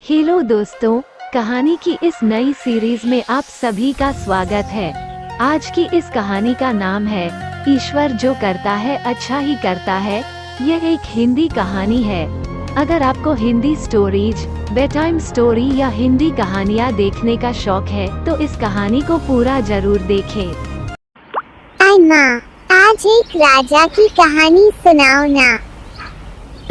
Hello दोस्तों, कहानी की इस नई सीरीज में आप सभी का स्वागत है। आज की इस कहानी का नाम है ईश्वर जो करता है अच्छा ही करता है। यह एक हिंदी कहानी है। अगर आपको Hindi stories, bed time story या हिंदी कहानियाँ देखने का शौक है तो इस कहानी को पूरा जरूर देखें। माँ, आज एक राजा की कहानी सुनाओ ना।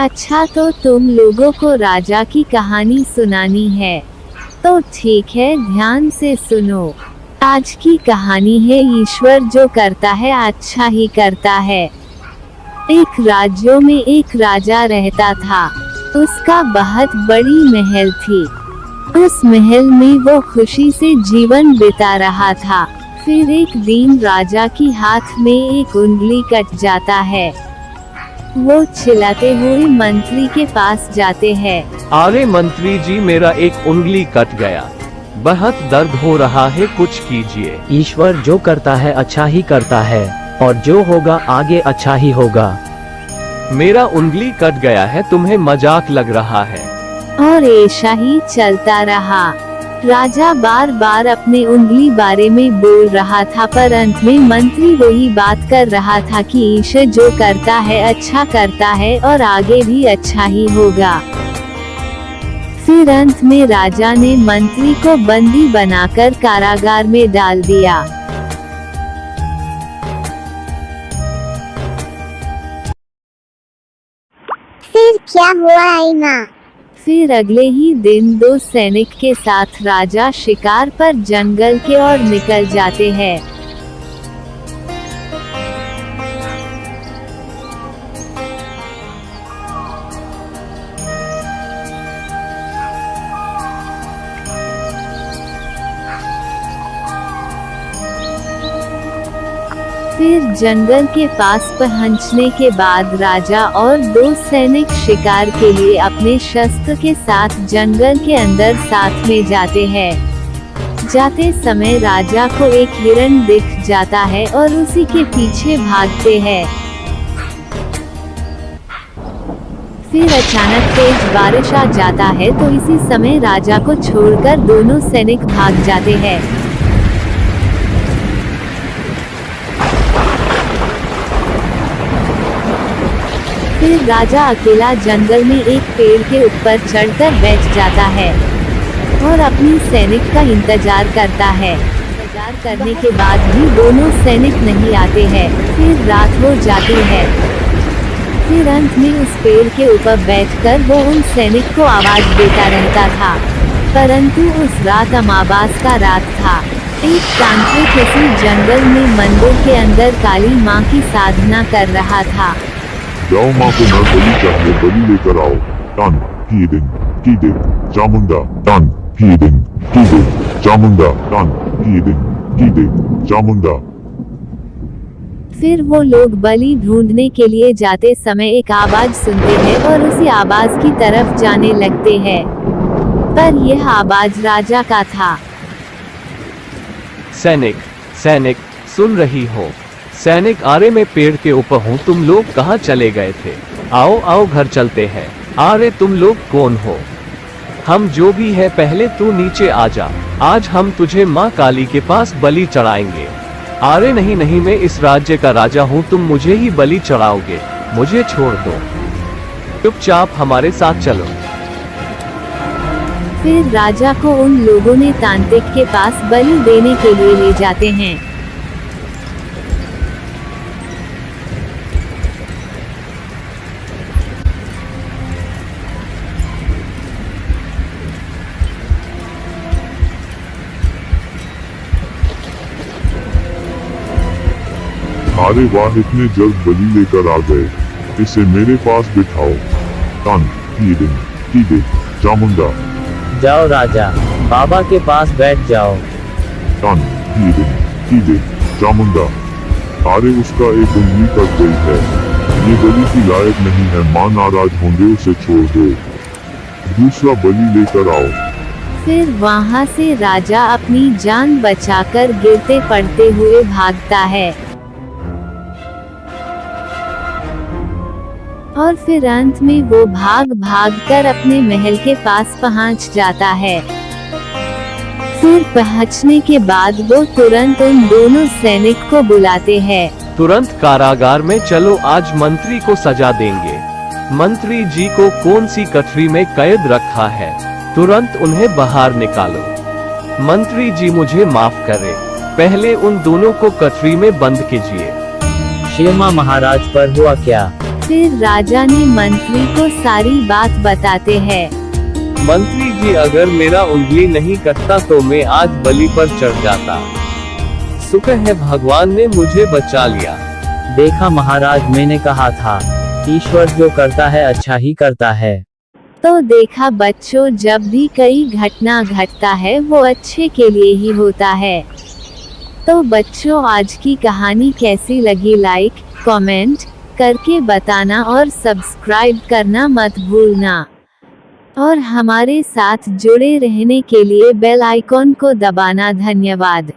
अच्छा, तो तुम लोगों को राजा की कहानी सुनानी है तो ठीक है, ध्यान से सुनो। आज की कहानी है ईश्वर जो करता है अच्छा ही करता है। एक राज्य में एक राजा रहता था। उसका बहुत बड़ी महल थी। उस महल में वो खुशी से जीवन बिता रहा था। फिर एक दिन राजा की हाथ में एक उंगली कट जाता है। वो चिल्लाते हुए मंत्री के पास जाते हैं। अरे मंत्री जी, मेरा एक उंगली कट गया, बहुत दर्द हो रहा है, कुछ कीजिए। ईश्वर जो करता है अच्छा ही करता है और जो होगा आगे अच्छा ही होगा। मेरा उंगली कट गया है, तुम्हें मजाक लग रहा है। और ऐसा ही चलता रहा। राजा बार बार अपने उंगली बारे में बोल रहा था, पर अंत में मंत्री वही बात कर रहा था कि ईश्वर जो करता है अच्छा करता है और आगे भी अच्छा ही होगा। फिर अंत में राजा ने मंत्री को बंदी बनाकर कारागार में डाल दिया। फिर क्या हुआ माँ? फिर अगले ही दिन दो सैनिक के साथ राजा शिकार पर जंगल की ओर निकल जाते हैं। फिर जंगल के पास पहुंचने के बाद राजा और दो सैनिक शिकार के लिए अपने शस्त्र के साथ जंगल के अंदर साथ में जाते हैं। जाते समय राजा को एक हिरण दिख जाता है और उसी के पीछे भागते हैं। फिर अचानक तेज बारिश आ जाता है, तो इसी समय राजा को छोड़कर दोनों सैनिक भाग जाते हैं। फिर राजा अकेला जंगल में एक पेड़ के ऊपर चढ़कर बैठ जाता है और अपनी सैनिक का इंतजार करता है। इंतजार करने के बाद भी दोनों सैनिक नहीं आते हैं। फिर रात हो जाती है। फिर अंत में उस पेड़ के ऊपर बैठकर वो उन सैनिक को आवाज देता रहता था। परंतु उस रात अमावास का रात था। एक तांत्रिक उसी जंगल में मंदिर के अंदर काली माँ की साधना कर रहा था। जाओ, माँ को मैं बलि चाहिए, बलि लेकर आओ। टन कीदिंग कीदे चामुंडा, टन कीदिंग कीदे चामुंडा, टन कीदिंग कीदे चामुंडा। फिर वो लोग बलि ढूंढने के लिए जाते समय एक आवाज सुनते हैं और उसी आवाज की तरफ जाने लगते हैं, पर यह आवाज राजा का था। सैनिक, सैनिक, सुन रही हो? सैनिक, आरे मैं पेड़ के ऊपर हूँ, तुम लोग कहाँ चले गए थे? आओ आओ, घर चलते हैं। आरे तुम लोग कौन हो? हम जो भी है, पहले तू नीचे आ जा। आज हम तुझे माँ काली के पास बलि चढ़ाएंगे। आरे नहीं नहीं, मैं इस राज्य का राजा हूँ, तुम मुझे ही बलि चढ़ाओगे। मुझे छोड़ दो, चुपचाप हमारे साथ चलो। फिर राजा को उन लोगों ने तांत्रिक के पास बलि देने के लिए ले जाते हैं। अरे वाह, इतने जल्द बलि लेकर आ गए। इसे मेरे पास बिठाओ। टन कीदिंग कीदे चामुंडा। जाओ राजा, बाबा के पास बैठ जाओ। टन कीदिंग कीदे चामुंडा। अरे उसका एक उंगली कट गई है, ये बलि की लायक नहीं है। माँ नाराज होंगे, उसे छोड़ दो। दूसरा बलि लेकर आओ। फिर वहां से राजा अपनी जान बचाकर गिरते पड़ते हुए भागता है और फिर अंत में वो भाग भाग कर अपने महल के पास पहुंच जाता है। फिर पहुंचने के बाद वो तुरंत उन दोनों सैनिक को बुलाते हैं। तुरंत कारागार में चलो, आज मंत्री को सजा देंगे। मंत्री जी को कौन सी कठरी में कैद रखा है, तुरंत उन्हें बाहर निकालो। मंत्री जी मुझे माफ करें, पहले उन दोनों को कठरी में बंद कीजिए। शेमा महाराज पर हुआ क्या? फिर राजा ने मंत्री को सारी बात बताते हैं। मंत्री जी, अगर मेरा उंगली नहीं कटता तो मैं आज बलि पर चढ़ जाता। शुक्र है भगवान ने मुझे बचा लिया। देखा महाराज, मैंने कहा था, ईश्वर जो करता है अच्छा ही करता है। तो देखा बच्चों, जब भी कई घटना घटता है वो अच्छे के लिए ही होता है। तो बच्चों, आज की कहानी कैसी लगी लाइक, कमेंट करके बताना और सब्सक्राइब करना मत भूलना। और हमारे साथ जुड़े रहने के लिए बेल आइकॉन को दबाना। धन्यवाद।